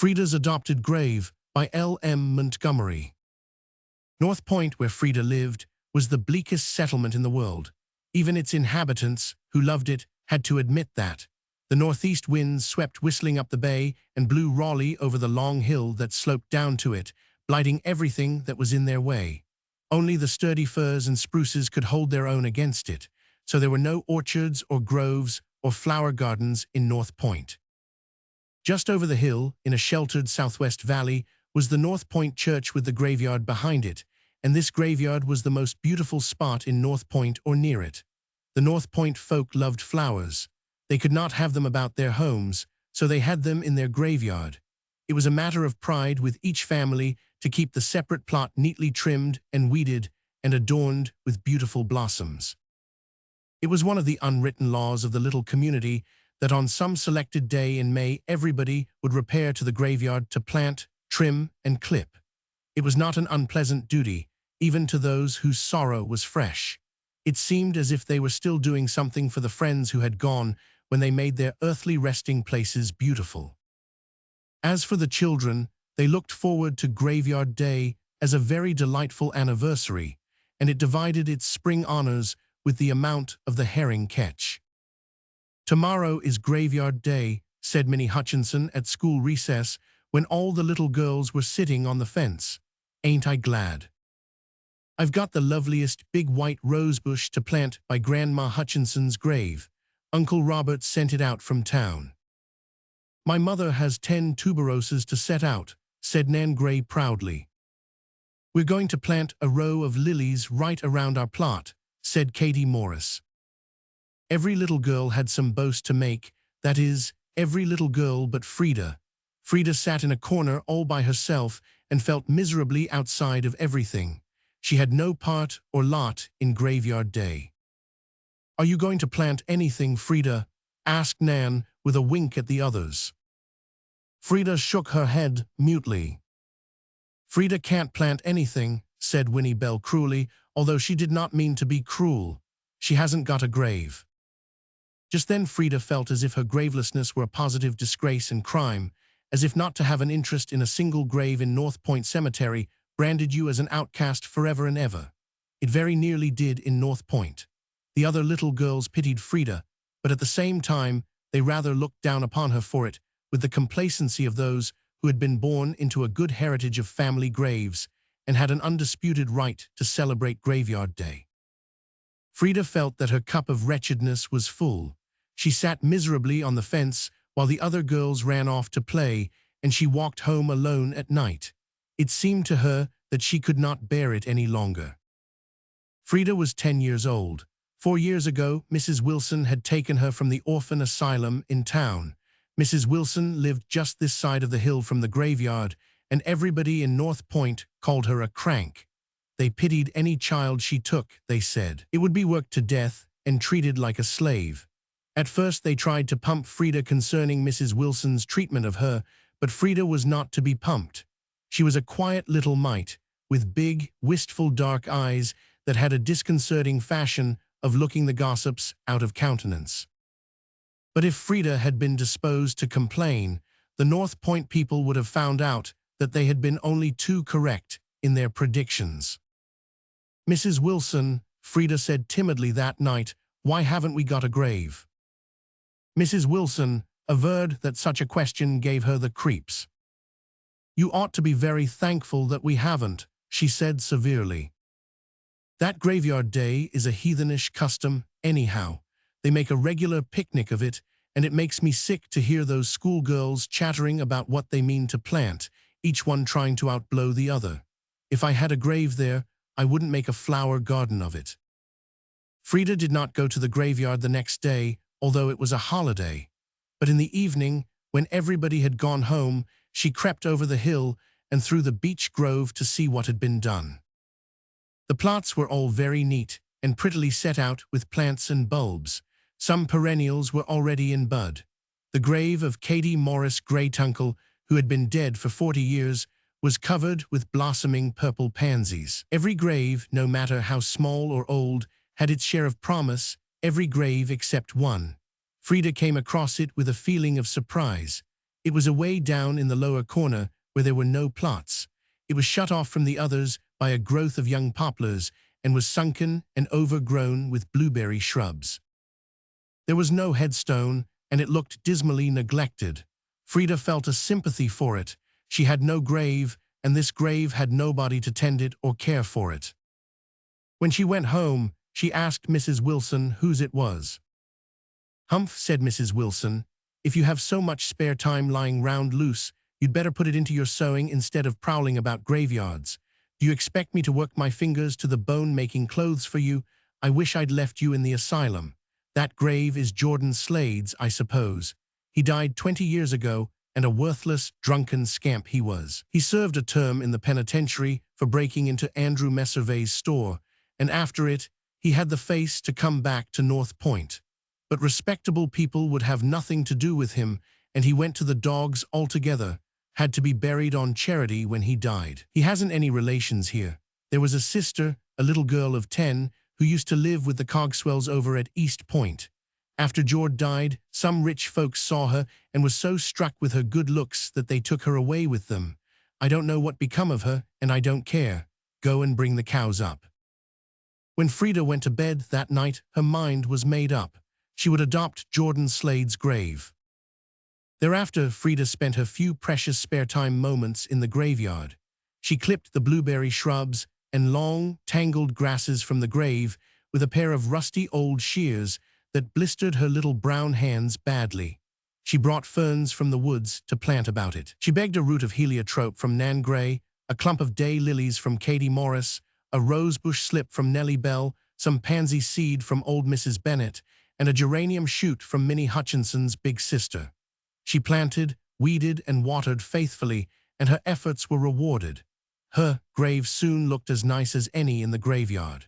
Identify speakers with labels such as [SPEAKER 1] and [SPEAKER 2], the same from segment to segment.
[SPEAKER 1] Freda's Adopted Grave by L.M. Montgomery. North Point, where Freda lived, was the bleakest settlement in the world. Even its inhabitants, who loved it, had to admit that. The northeast winds swept whistling up the bay and blew rawly over the long hill that sloped down to it, blighting everything that was in their way. Only the sturdy firs and spruces could hold their own against it, so there were no orchards or groves or flower gardens in North Point. Just over the hill, in a sheltered southwest valley, was the North Point church with the graveyard behind it, and this graveyard was the most beautiful spot in North Point or near it. The North Point folk loved flowers. They could not have them about their homes, so they had them in their graveyard. It was a matter of pride with each family to keep the separate plot neatly trimmed and weeded and adorned with beautiful blossoms. It was one of the unwritten laws of the little community that on some selected day in May everybody would repair to the graveyard to plant, trim, and clip. It was not an unpleasant duty, even to those whose sorrow was fresh. It seemed as if they were still doing something for the friends who had gone when they made their earthly resting places beautiful. As for the children, they looked forward to Graveyard Day as a very delightful anniversary, and it divided its spring honors with the amount of the herring catch. "Tomorrow is Graveyard Day," said Minnie Hutchinson at school recess when all the little girls were sitting on the fence. "Ain't I glad? I've got the loveliest big white rosebush to plant by Grandma Hutchinson's grave. Uncle Robert sent it out from town. My mother has 10 tuberoses to set out," said Nan Gray proudly. "We're going to plant a row of lilies right around our plot," said Katie Morris. Every little girl had some boast to make, that is, every little girl but Freda. Freda sat in a corner all by herself and felt miserably outside of everything. She had no part or lot in Graveyard Day. "Are you going to plant anything, Freda?" asked Nan with a wink at the others. Freda shook her head mutely. "Freda can't plant anything," said Winnie Bell cruelly, although she did not mean to be cruel. "She hasn't got a grave." Just then Freda felt as if her gravelessness were a positive disgrace and crime, as if not to have an interest in a single grave in North Point Cemetery branded you as an outcast forever and ever. It very nearly did in North Point. The other little girls pitied Freda, but at the same time they rather looked down upon her for it, with the complacency of those who had been born into a good heritage of family graves and had an undisputed right to celebrate Graveyard Day. Freda felt that her cup of wretchedness was full. She sat miserably on the fence while the other girls ran off to play, and she walked home alone at night. It seemed to her that she could not bear it any longer. Freda was 10 years old. 4 years ago, Mrs. Wilson had taken her from the orphan asylum in town. Mrs. Wilson lived just this side of the hill from the graveyard, and everybody in North Point called her a crank. They pitied any child she took, they said. It would be worked to death and treated like a slave. At first they tried to pump Freda concerning Mrs. Wilson's treatment of her, but Freda was not to be pumped. She was a quiet little mite, with big, wistful dark eyes that had a disconcerting fashion of looking the gossips out of countenance. But if Freda had been disposed to complain, the North Point people would have found out that they had been only too correct in their predictions. "Mrs. Wilson," Freda said timidly that night, "why haven't we got a grave?" Mrs. Wilson averred that such a question gave her the creeps. "You ought to be very thankful that we haven't," she said severely. "That Graveyard Day is a heathenish custom, anyhow. They make a regular picnic of it, and it makes me sick to hear those schoolgirls chattering about what they mean to plant, each one trying to outblow the other. If I had a grave there, I wouldn't make a flower garden of it." Freda did not go to the graveyard the next day, although it was a holiday. But in the evening, when everybody had gone home, she crept over the hill and through the beech grove to see what had been done. The plots were all very neat and prettily set out with plants and bulbs. Some perennials were already in bud. The grave of Katie Morris Graytuncle, who had been dead for 40 years, was covered with blossoming purple pansies. Every grave, no matter how small or old, had its share of promise, every grave except one. Freda came across it with a feeling of surprise. It was away down in the lower corner where there were no plots. It was shut off from the others by a growth of young poplars and was sunken and overgrown with blueberry shrubs. There was no headstone, and it looked dismally neglected. Freda felt a sympathy for it. She had no grave, and this grave had nobody to tend it or care for it. When she went home, she asked Mrs. Wilson whose it was. "Humph," said Mrs. Wilson, "if you have so much spare time lying round loose, you'd better put it into your sewing instead of prowling about graveyards. Do you expect me to work my fingers to the bone making clothes for you? I wish I'd left you in the asylum. That grave is Jordan Slade's, I suppose. He died 20 years ago, and a worthless, drunken scamp he was. He served a term in the penitentiary for breaking into Andrew Messervey's store, and after it, he had the face to come back to North Point. But respectable people would have nothing to do with him, and he went to the dogs altogether, had to be buried on charity when he died. He hasn't any relations here. There was a sister, a little girl of 10, who used to live with the Cogswells over at East Point. After Jord died, some rich folks saw her and was so struck with her good looks that they took her away with them. I don't know what become of her, and I don't care. Go and bring the cows up." When Freda went to bed that night, her mind was made up. She would adopt Jordan Slade's grave. Thereafter, Freda spent her few precious spare time moments in the graveyard. She clipped the blueberry shrubs and long, tangled grasses from the grave with a pair of rusty old shears that blistered her little brown hands badly. She brought ferns from the woods to plant about it. She begged a root of heliotrope from Nan Gray, a clump of day lilies from Katie Morris, a rosebush slip from Nellie Bell, some pansy seed from old Mrs. Bennett, and a geranium shoot from Minnie Hutchinson's big sister. She planted, weeded, and watered faithfully, and her efforts were rewarded. Her grave soon looked as nice as any in the graveyard.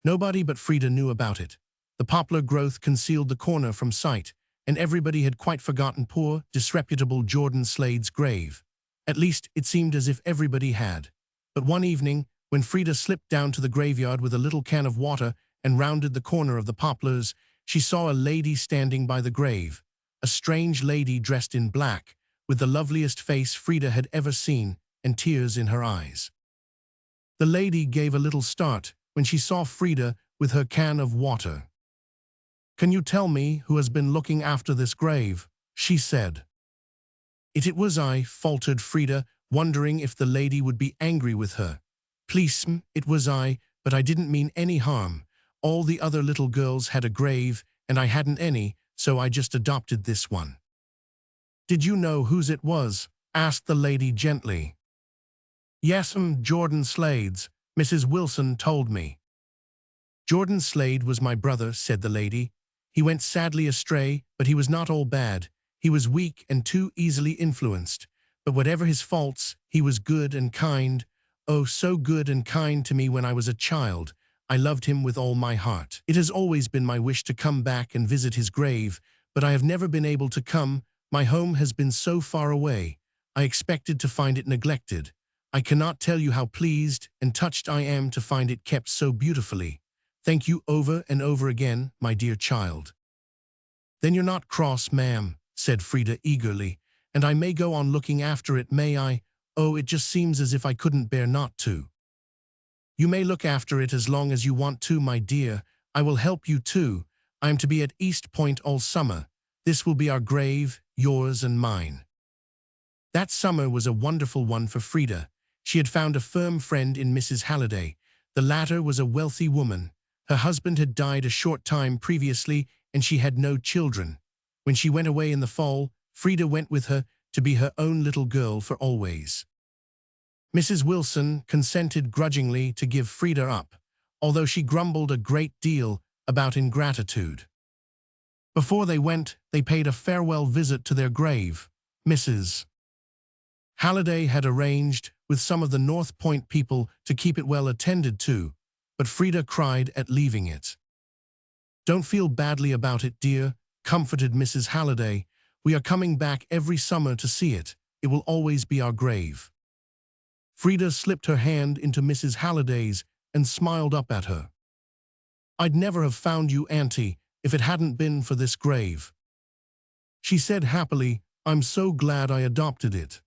[SPEAKER 1] Nobody but Freda knew about it. The poplar growth concealed the corner from sight, and everybody had quite forgotten poor, disreputable Jordan Slade's grave. At least, it seemed as if everybody had. But one evening, when Freda slipped down to the graveyard with a little can of water and rounded the corner of the poplars, she saw a lady standing by the grave, a strange lady dressed in black, with the loveliest face Freda had ever seen, and tears in her eyes. The lady gave a little start when she saw Freda with her can of water. "Can you tell me who has been looking after this grave?" she said. It was I," faltered Freda, wondering if the lady would be angry with her. "Please, it was I, but I didn't mean any harm. All the other little girls had a grave, and I hadn't any, so I just adopted this one." "Did you know whose it was?" asked the lady gently. "Yes, Jordan Slade's. Mrs. Wilson told me." "Jordan Slade was my brother," said the lady. "He went sadly astray, but he was not all bad. He was weak and too easily influenced. But whatever his faults, he was good and kind. Oh, so good and kind to me when I was a child. I loved him with all my heart. It has always been my wish to come back and visit his grave, but I have never been able to come. My home has been so far away. I expected to find it neglected. I cannot tell you how pleased and touched I am to find it kept so beautifully. Thank you over and over again, my dear child." "Then you're not cross, ma'am," said Freda eagerly, "and I may go on looking after it, may I? Oh, it just seems as if I couldn't bear not to." "You may look after it as long as you want to, my dear. I will help you too. I am to be at East Point all summer. This will be our grave, yours and mine." That summer was a wonderful one for Freda. She had found a firm friend in Mrs. Halliday. The latter was a wealthy woman. Her husband had died a short time previously, and she had no children. When she went away in the fall, Freda went with her to be her own little girl for always. Mrs. Wilson consented grudgingly to give Freda up, although she grumbled a great deal about ingratitude. Before they went, they paid a farewell visit to their grave. Mrs. Halliday had arranged with some of the North Point people to keep it well attended to, but Freda cried at leaving it. "Don't feel badly about it, dear," comforted Mrs. Halliday. "We are coming back every summer to see it. It will always be our grave." Freda slipped her hand into Mrs. Halliday's and smiled up at her. "I'd never have found you, Auntie, if it hadn't been for this grave," she said happily, I'm so glad I adopted it.